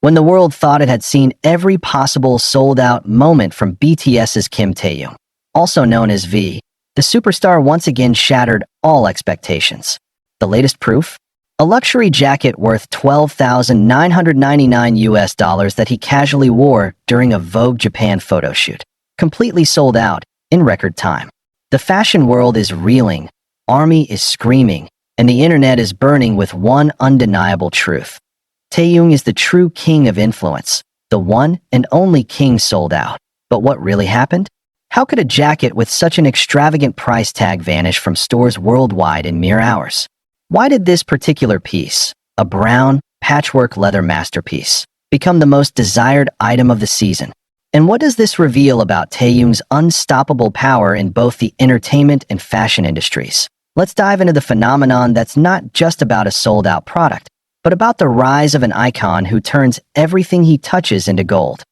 when the world thought it had seen every possible sold-out moment from BTS's Kim Taehyung, also known as V, the superstar once again shattered all expectations. The latest proof? A luxury jacket worth $12,999 that he casually wore during a Vogue Japan photo shoot, completely sold out in record time. The fashion world is reeling, ARMY is screaming, and the internet is burning with one undeniable truth. Taehyung is the true king of influence, the one and only king sold out. But what really happened? How could a jacket with such an extravagant price tag vanish from stores worldwide in mere hours? Why did this particular piece, a brown, patchwork leather masterpiece, become the most desired item of the season? And what does this reveal about Taehyung's unstoppable power in both the entertainment and fashion industries? Let's dive into the phenomenon that's not just about a sold-out product, but about the rise of an icon who turns everything he touches into gold.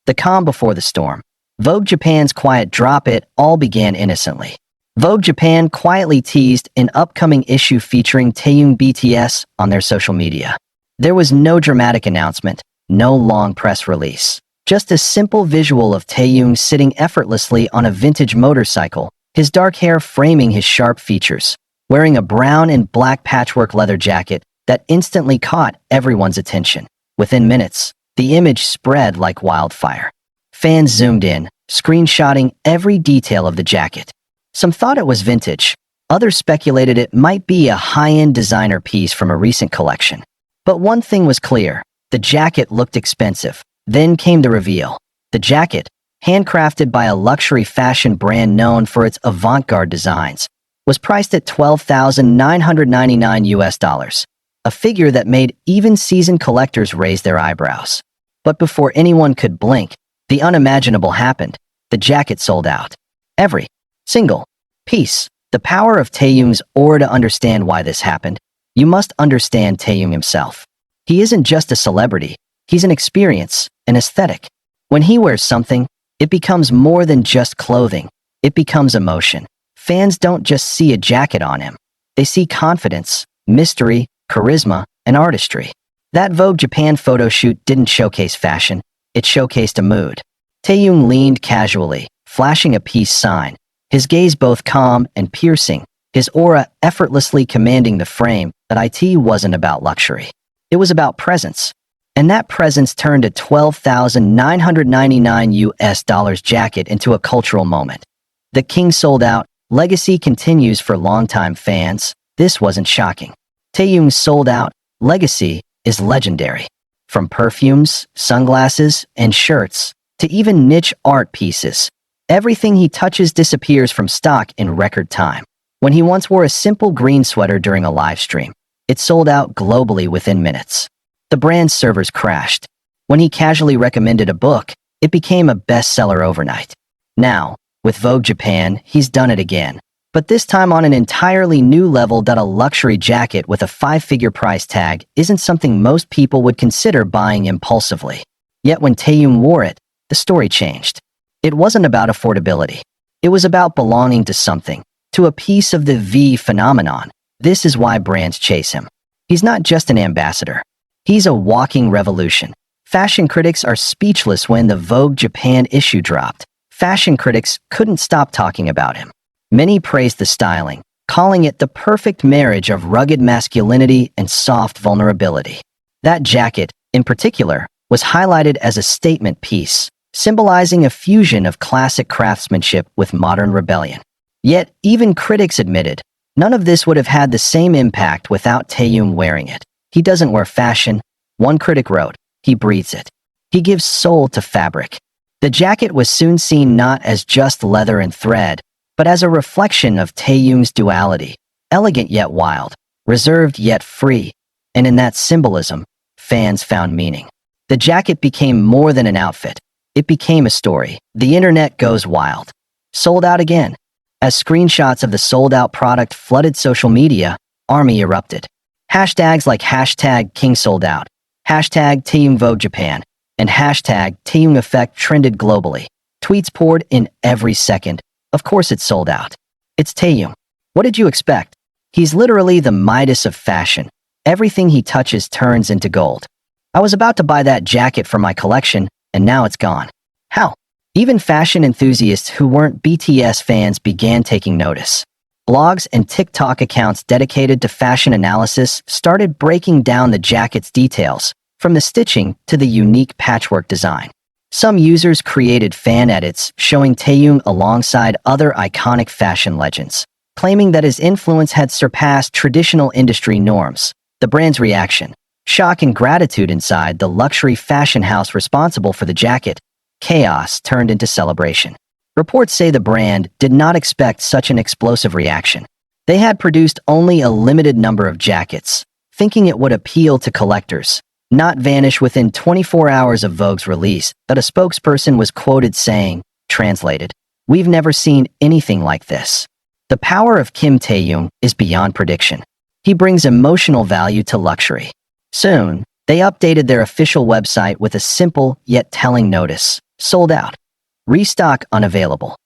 The calm before the storm. Vogue Japan's quiet drop. It all began innocently. Vogue Japan quietly teased an upcoming issue featuring Taehyung BTS on their social media. There was no dramatic announcement, no long press release, just a simple visual of Taehyung sitting effortlessly on a vintage motorcycle, his dark hair framing his sharp features, wearing a brown and black patchwork leather jacket that instantly caught everyone's attention. Within minutes, the image spread like wildfire. Fans zoomed in, screenshotting every detail of the jacket. Some thought it was vintage, others speculated it might be a high-end designer piece from a recent collection. But one thing was clear, the jacket looked expensive. Then came the reveal. The jacket, handcrafted by a luxury fashion brand known for its avant-garde designs, was priced at $12,999, a figure that made even seasoned collectors raise their eyebrows. But before anyone could blink, the unimaginable happened. The jacket sold out. Every single piece. The power of Taehyung's aura. To understand why this happened, you must understand Taehyung himself. He isn't just a celebrity, he's an experience, an aesthetic. When he wears something, it becomes more than just clothing, it becomes emotion. Fans don't just see a jacket on him, they see confidence, mystery, charisma, and artistry. That Vogue Japan photo shoot didn't showcase fashion, it showcased a mood. Taehyung leaned casually, flashing a peace sign, his gaze both calm and piercing, his aura effortlessly commanding the frame. That it wasn't about luxury. It was about presence. And that presence turned a $12,999 jacket into a cultural moment. The king sold out, legacy continues for longtime fans. This wasn't shocking. Taehyung's sold out, legacy is legendary. From perfumes, sunglasses, and shirts, to even niche art pieces, everything he touches disappears from stock in record time. When he once wore a simple green sweater during a live stream, it sold out globally within minutes. The brand's servers crashed. When he casually recommended a book, it became a bestseller overnight. Now, with Vogue Japan, he's done it again. But this time on an entirely new level. A luxury jacket with a 5-figure price tag isn't something most people would consider buying impulsively. Yet when Taehyung wore it, the story changed. It wasn't about affordability. It was about belonging to something, to a piece of the V phenomenon. This is why brands chase him. He's not just an ambassador. He's a walking revolution. Fashion critics are speechless when the Vogue Japan issue dropped. Fashion critics couldn't stop talking about him. Many praised the styling, calling it the perfect marriage of rugged masculinity and soft vulnerability. That jacket, in particular, was highlighted as a statement piece, symbolizing a fusion of classic craftsmanship with modern rebellion. Yet, even critics admitted, none of this would have had the same impact without Taehyung wearing it. He doesn't wear fashion, one critic wrote, he breathes it. He gives soul to fabric. The jacket was soon seen not as just leather and thread, but as a reflection of Taehyung's duality, elegant yet wild, reserved yet free, and in that symbolism, fans found meaning. The jacket became more than an outfit. It became a story. The internet goes wild. Sold out again. As screenshots of the sold-out product flooded social media, ARMY erupted. Hashtags like #KingSoldOut, #Taehyung Vogue Japan, and #Taehyung Effect trended globally. Tweets poured in every second. Of course it's sold out. It's Taehyung. What did you expect? He's literally the Midas of fashion. Everything he touches turns into gold. I was about to buy that jacket for my collection, and now it's gone. How? Even fashion enthusiasts who weren't BTS fans began taking notice. Blogs and TikTok accounts dedicated to fashion analysis started breaking down the jacket's details, from the stitching to the unique patchwork design. Some users created fan edits showing Taehyung alongside other iconic fashion legends, claiming that his influence had surpassed traditional industry norms. The brand's reaction: shock and gratitude inside the luxury fashion house responsible for the jacket. Chaos turned into celebration. Reports say the brand did not expect such an explosive reaction. They had produced only a limited number of jackets, thinking it would appeal to collectors, not vanish within 24 hours of Vogue's release. But a spokesperson was quoted saying, translated, "We've never seen anything like this." The power of Kim Taehyung is beyond prediction. He brings emotional value to luxury. Soon, they updated their official website with a simple yet telling notice: sold out. Restock unavailable.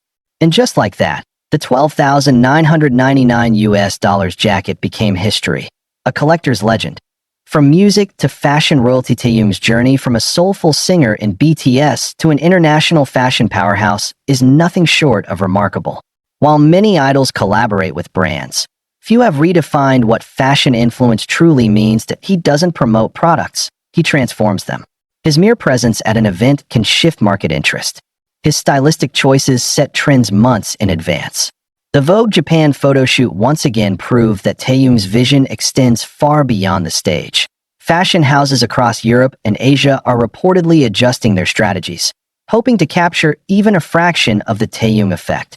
And just like that, the $12,999 jacket became history, a collector's legend. From music to fashion royalty, Taehyung's journey from a soulful singer in BTS to an international fashion powerhouse is nothing short of remarkable. While many idols collaborate with brands, few have redefined what fashion influence truly means. He doesn't promote products, he transforms them. His mere presence at an event can shift market interest. His stylistic choices set trends months in advance. The Vogue Japan photoshoot once again proved that Taehyung's vision extends far beyond the stage. Fashion houses across Europe and Asia are reportedly adjusting their strategies, hoping to capture even a fraction of the Taehyung effect.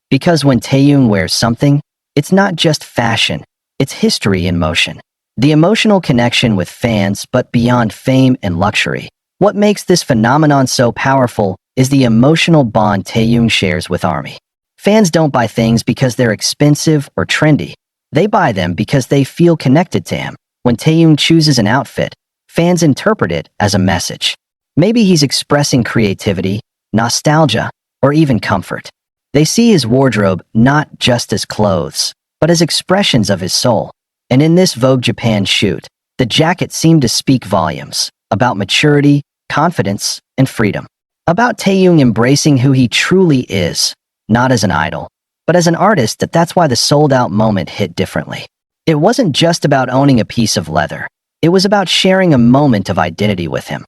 Because when Taehyung wears something, it's not just fashion, it's history in motion. The emotional connection with fans, but beyond fame and luxury. What makes this phenomenon so powerful is the emotional bond Taehyung shares with ARMY. Fans don't buy things because they're expensive or trendy. They buy them because they feel connected to him. When Taehyung chooses an outfit, fans interpret it as a message. Maybe he's expressing creativity, nostalgia, or even comfort. They see his wardrobe not just as clothes, but as expressions of his soul. And in this Vogue Japan shoot, the jacket seemed to speak volumes about maturity, confidence, and freedom. About Taehyung embracing who he truly is, not as an idol, but as an artist. That's why the sold-out moment hit differently. It wasn't just about owning a piece of leather. It was about sharing a moment of identity with him.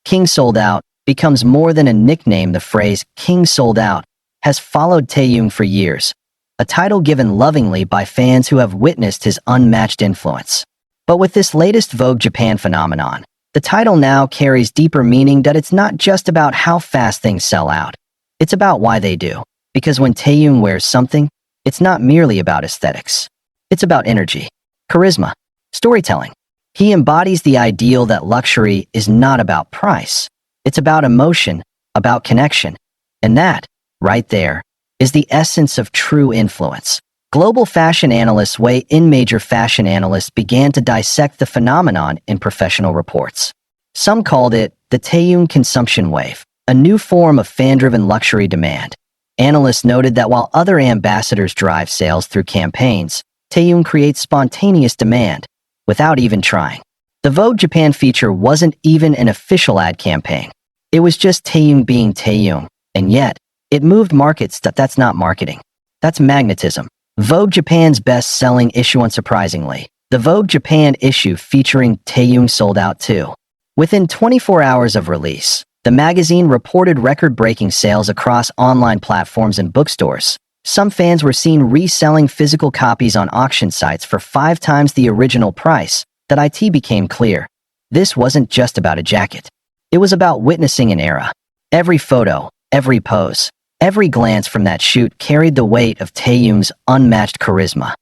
King Sold Out becomes more than a nickname. The phrase "King Sold Out" has followed Taehyung for years, a title given lovingly by fans who have witnessed his unmatched influence. But with this latest Vogue Japan phenomenon, the title now carries deeper meaning. That it's not just about how fast things sell out. It's about why they do. Because when Taehyung wears something, it's not merely about aesthetics. It's about energy, charisma, storytelling. He embodies the ideal that luxury is not about price. It's about emotion, about connection. And that, right there, is the essence of true influence. Global fashion analysts major fashion analysts began to dissect the phenomenon in professional reports. Some called it the Taehyung consumption wave, a new form of fan-driven luxury demand. Analysts noted that while other ambassadors drive sales through campaigns, Taehyung creates spontaneous demand without even trying. The Vogue Japan feature wasn't even an official ad campaign. It was just Taehyung being Taehyung, and yet, it moved markets. That's not marketing. That's magnetism. Vogue Japan's best-selling issue. Unsurprisingly, the Vogue Japan issue featuring Taehyung sold out too. Within 24 hours of release, the magazine reported record-breaking sales across online platforms and bookstores. Some fans were seen reselling physical copies on auction sites for 5 times the original price. That it became clear. This wasn't just about a jacket. It was about witnessing an era. Every photo, every pose, every glance from that shoot carried the weight of Taehyung's unmatched charisma.